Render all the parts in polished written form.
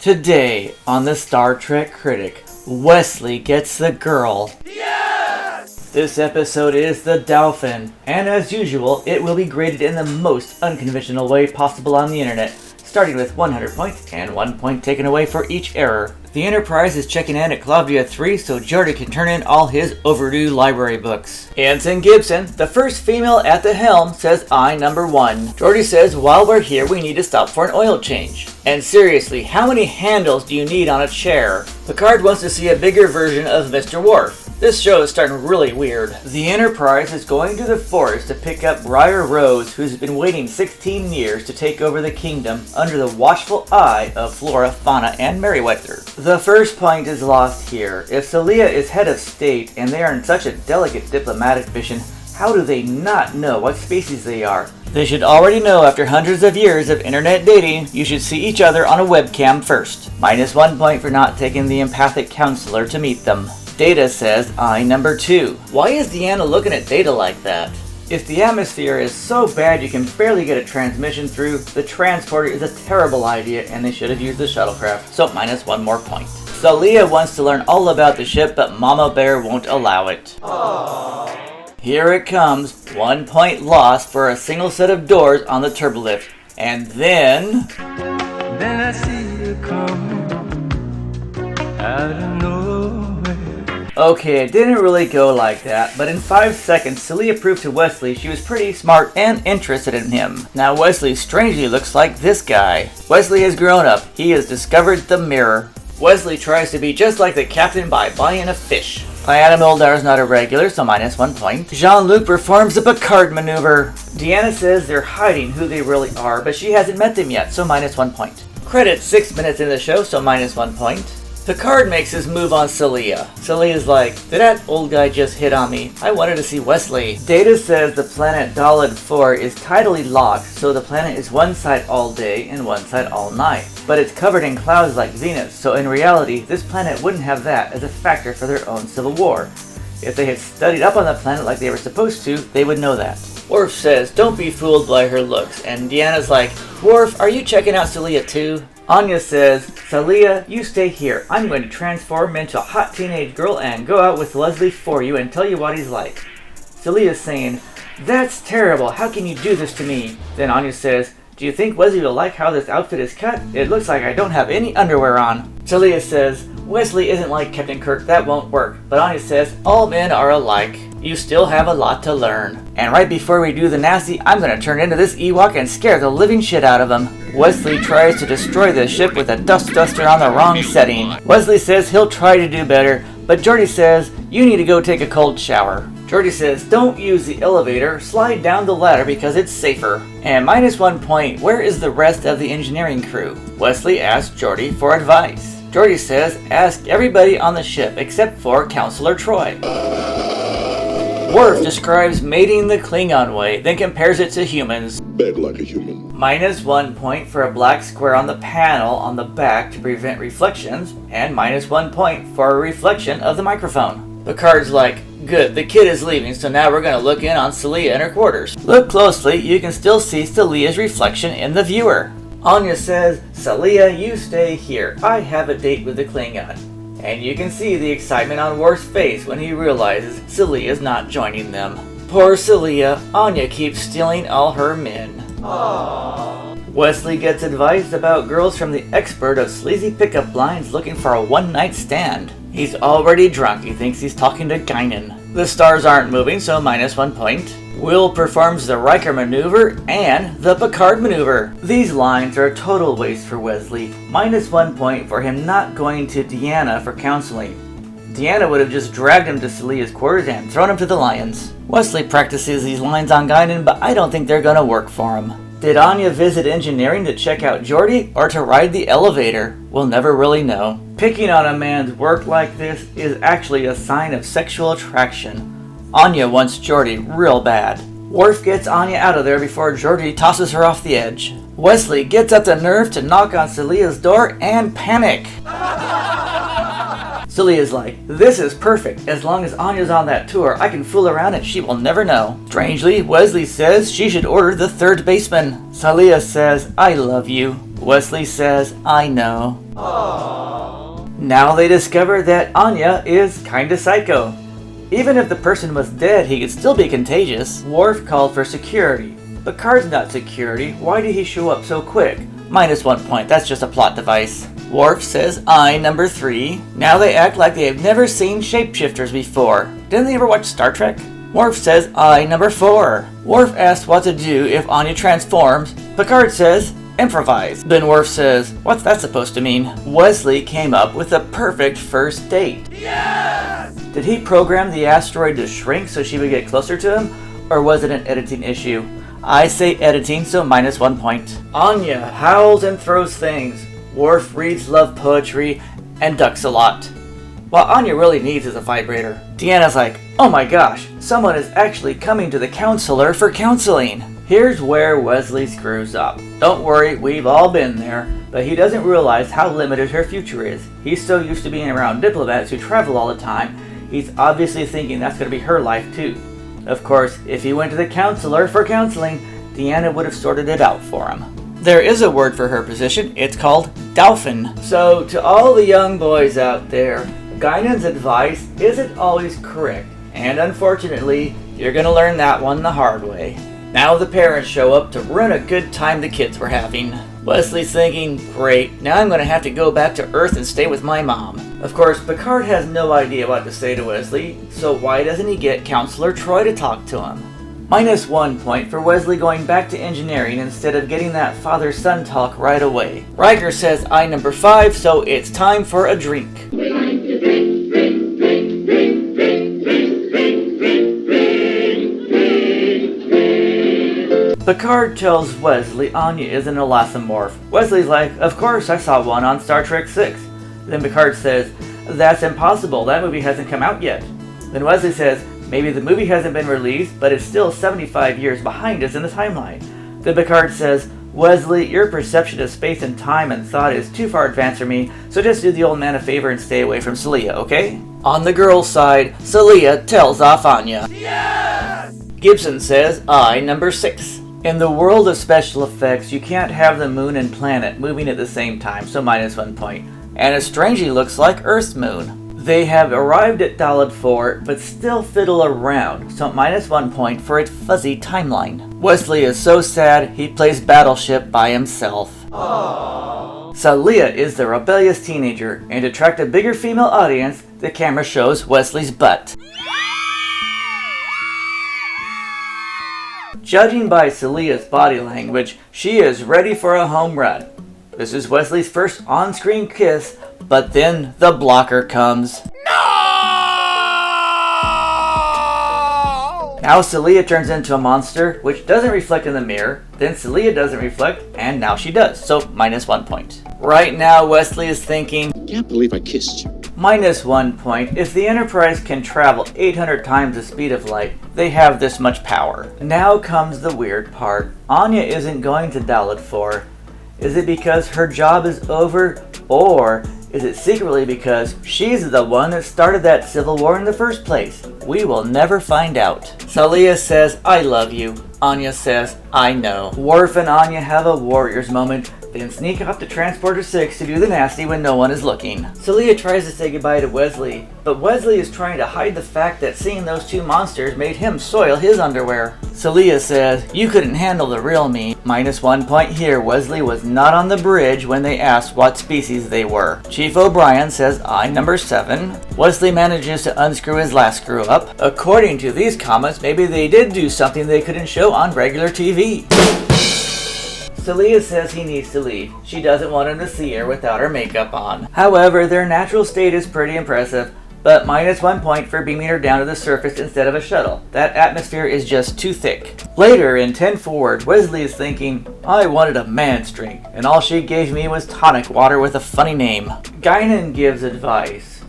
Today on the Star Trek Critic, Wesley gets the girl. Yes! This episode is the Dauphin, and as usual, it will be graded in the most unconventional way possible on the internet, starting with 100 points and 1 point taken away for each error. The Enterprise is checking in at Claudia 3 so Geordi can turn in all his overdue library books. Ensign Gibson, the first female at the helm, says I number 1. Geordi says while we're here we need to stop for an oil change. And seriously, how many handles do you need on a chair? Picard wants to see a bigger version of Mr. Worf. This show is starting really weird. The Enterprise is going to the forest to pick up Briar Rose, who's been waiting 16 years to take over the kingdom under the watchful eye of Flora, Fauna, and Merryweather. The first point is lost here. If Celia is head of state and they are in such a delicate diplomatic mission, how do they not know what species they are? They should already know after hundreds of years of internet dating, you should see each other on a webcam first. Minus 1 point for not taking the empathic counselor to meet them. Data says I number 2. Why is Deanna looking at Data like that? If the atmosphere is so bad you can barely get a transmission through, the transporter is a terrible idea and they should have used the shuttlecraft, so minus 1 more point. Celia wants to learn all about the ship, but Mama Bear won't allow it. Aww. Here it comes, 1 point lost for a single set of doors on the turbolift. And then I see you come out of nowhere. Okay, it didn't really go like that, but in 5 seconds, Celia proved to Wesley she was pretty smart and interested in him. Now Wesley strangely looks like this guy. Wesley has grown up. He has discovered the mirror. Wesley tries to be just like the captain by buying a fish. Diana Mildar is not a regular, so minus 1 point. Jean-Luc performs the Picard maneuver. Deanna says they're hiding who they really are, but she hasn't met them yet, so minus 1 point. Credits 6 minutes in the show, so minus 1 point. Picard makes his move on Celia. Celia's like, did that old guy just hit on me? I wanted to see Wesley. Data says the planet Daled 4 is tidally locked, so the planet is one side all day and one side all night. But it's covered in clouds like Venus, so in reality, this planet wouldn't have that as a factor for their own civil war. If they had studied up on the planet like they were supposed to, they would know that. Worf says, don't be fooled by her looks, and Deanna's like, Worf, are you checking out Celia too? Anya says, Celia, you stay here. I'm going to transform into a hot teenage girl and go out with Wesley for you and tell you what he's like. Celia's saying, that's terrible. How can you do this to me? Then Anya says, do you think Wesley will like how this outfit is cut? It looks like I don't have any underwear on. Celia says, Wesley isn't like Captain Kirk. That won't work. But Anya says, all men are alike. You still have a lot to learn. And right before we do the nasty, I'm gonna turn into this Ewok and scare the living shit out of him. Wesley tries to destroy the ship with a dust duster on the wrong setting. Wesley says he'll try to do better, but Geordi says, you need to go take a cold shower. Geordi says, don't use the elevator, slide down the ladder because it's safer. And minus 1 point, where is the rest of the engineering crew? Wesley asks Geordi for advice. Geordi says, ask everybody on the ship except for Counselor Troy. Worf describes mating the Klingon way, then compares it to humans. Bad like a human. Minus 1 point for a black square on the panel on the back to prevent reflections, and minus 1 point for a reflection of the microphone. Picard's like, good, the kid is leaving, so now we're gonna look in on Celia in her quarters. Look closely, you can still see Celia's reflection in the viewer. Anya says, Celia, you stay here. I have a date with the Klingon. And you can see the excitement on Worf's face when he realizes Celia's not joining them. Poor Celia, Anya keeps stealing all her men. Aww. Wesley gets advice about girls from the expert of sleazy pickup lines looking for a one-night stand. He's already drunk, he thinks he's talking to Guinan. The stars aren't moving, so minus 1 point. Will performs the Riker maneuver and the Picard maneuver. These lines are a total waste for Wesley. Minus 1 point for him not going to Deanna for counseling. Deanna would have just dragged him to Celia's quarters and thrown him to the lions. Wesley practices these lines on Guinan, but I don't think they're gonna work for him. Did Anya visit engineering to check out Geordi or to ride the elevator? We'll never really know. Picking on a man's work like this is actually a sign of sexual attraction. Anya wants Geordi real bad. Worf gets Anya out of there before Geordi tosses her off the edge. Wesley gets up the nerve to knock on Celia's door and panic. Celia's like, this is perfect. As long as Anya's on that tour, I can fool around and she will never know. Strangely, Wesley says she should order the third baseman. Celia says, I love you. Wesley says, I know. Now they discover that Anya is kinda psycho. Even if the person was dead, he could still be contagious. Worf called for security. Picard's not security. Why did he show up so quick? -1 point. That's just a plot device. Worf says, I, number 3. Now they act like they have never seen shapeshifters before. Didn't they ever watch Star Trek? Worf says, I, number 4. Worf asks what to do if Anya transforms. Picard says, improvise. Then Worf says, what's that supposed to mean? Wesley came up with a perfect first date. Yes! Did he program the asteroid to shrink so she would get closer to him? Or was it an editing issue? I say editing, so -1 point. Anya howls and throws things. Worf reads love poetry and ducks a lot. What Anya really needs is a vibrator. Deanna's like, oh my gosh, someone is actually coming to the counselor for counseling. Here's where Wesley screws up. Don't worry, we've all been there, but he doesn't realize how limited her future is. He's so used to being around diplomats who travel all the time, he's obviously thinking that's going to be her life too. Of course, if he went to the counselor for counseling, Deanna would have sorted it out for him. There is a word for her position, it's called Dauphin. So to all the young boys out there, Guinan's advice isn't always correct, and unfortunately, you're gonna learn that one the hard way. Now the parents show up to ruin a good time the kids were having. Wesley's thinking, great, now I'm gonna have to go back to Earth and stay with my mom. Of course, Picard has no idea what to say to Wesley, so why doesn't he get Counselor Troy to talk to him? -1 point for Wesley going back to engineering instead of getting that father-son talk right away. Riker says I, number 5, so it's time for a drink. Picard tells Wesley Anya is an elastomorph. Wesley's like, of course, I saw one on Star Trek 6. Then Picard says, that's impossible, that movie hasn't come out yet. Then Wesley says, maybe the movie hasn't been released, but it's still 75 years behind us in the timeline. Then Picard says, Wesley, your perception of space and time and thought is too far advanced for me, so just do the old man a favor and stay away from Celia, okay? On the girl's side, Celia tells off Anya. Yes! Gibson says, I, number 6. In the world of special effects, you can't have the moon and planet moving at the same time, so -1 point. And it strangely looks like Earth's moon. They have arrived at Dalit 4, but still fiddle around, so -1 point for its fuzzy timeline. Wesley is so sad, he plays Battleship by himself. Aww. Celia is the rebellious teenager, and to attract a bigger female audience, the camera shows Wesley's butt. Judging by Celia's body language, she is ready for a home run. This is Wesley's first on-screen kiss, but then the blocker comes. No! Now Celia turns into a monster, which doesn't reflect in the mirror. Then Celia doesn't reflect, and now she does, so -1 point. Right now Wesley is thinking, can't believe I kissed you. -1 point. If the Enterprise can travel 800 times the speed of light, they have this much power. Now comes the weird part. Anya isn't going to Dalit 4. Is it because her job is over, or is it secretly because she's the one that started that civil war in the first place? We will never find out. Celia says, I love you. Anya says, I know. Worf and Anya have a warriors moment, then sneak off to Transporter 6 to do the nasty when no one is looking. Celia tries to say goodbye to Wesley, but Wesley is trying to hide the fact that seeing those two monsters made him soil his underwear. Celia says, you couldn't handle the real me. -1 point here, Wesley was not on the bridge when they asked what species they were. Chief O'Brien says, I, number 7. Wesley manages to unscrew his last screw up. According to these comments, maybe they did do something they couldn't show on regular TV. Celia says he needs to leave. She doesn't want him to see her without her makeup on. However, their natural state is pretty impressive, but -1 point for beaming her down to the surface instead of a shuttle. That atmosphere is just too thick. Later, in 10 forward, Wesley is thinking, I wanted a man's drink, and all she gave me was tonic water with a funny name. Guinan gives advice.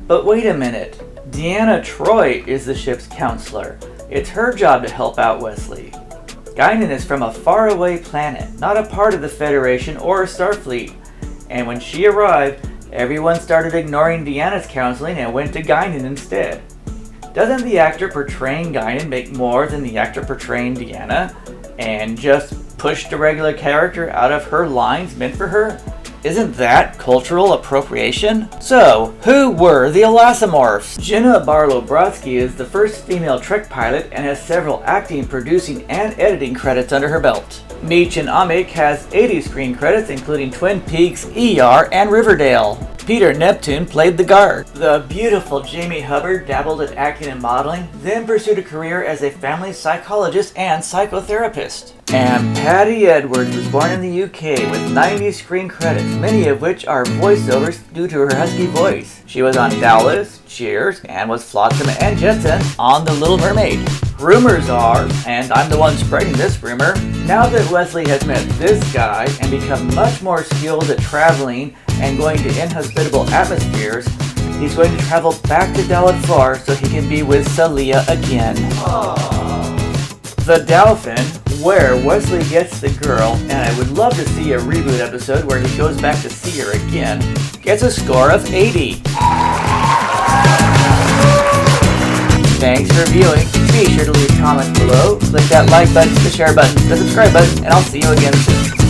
But wait a minute. Deanna Troi is the ship's counselor. It's her job to help out Wesley. Guinan is from a faraway planet, not a part of the Federation or Starfleet. And when she arrived, everyone started ignoring Deanna's counseling and went to Guinan instead. Doesn't the actor portraying Guinan make more than the actor portraying Deanna? And just pushed a regular character out of her lines meant for her? Isn't that cultural appropriation? So, who were the Elastomorphs? Jenna Barlow-Brodsky is the first female Trek pilot and has several acting, producing, and editing credits under her belt. Meechin Amick has 80 screen credits including Twin Peaks, ER, and Riverdale. Peter Neptune played the guard. The beautiful Jamie Hubbard dabbled in acting and modeling, then pursued a career as a family psychologist and psychotherapist. And Patty Edwards was born in the UK with 90 screen credits, many of which are voiceovers due to her husky voice. She was on Dallas, Cheers, and was Flotsam and Jetsam on The Little Mermaid. Rumors are, and I'm the one spreading this rumor, now that Wesley has met this guy and become much more skilled at traveling and going to inhospitable atmospheres, he's going to travel back to Dauphin 4 so he can be with Celia again. The Dauphin, where Wesley gets the girl, and I would love to see a reboot episode where he goes back to see her again, gets a score of 80. Thanks for viewing. Be sure to leave comments below, click that like button, the share button, the subscribe button, and I'll see you again soon.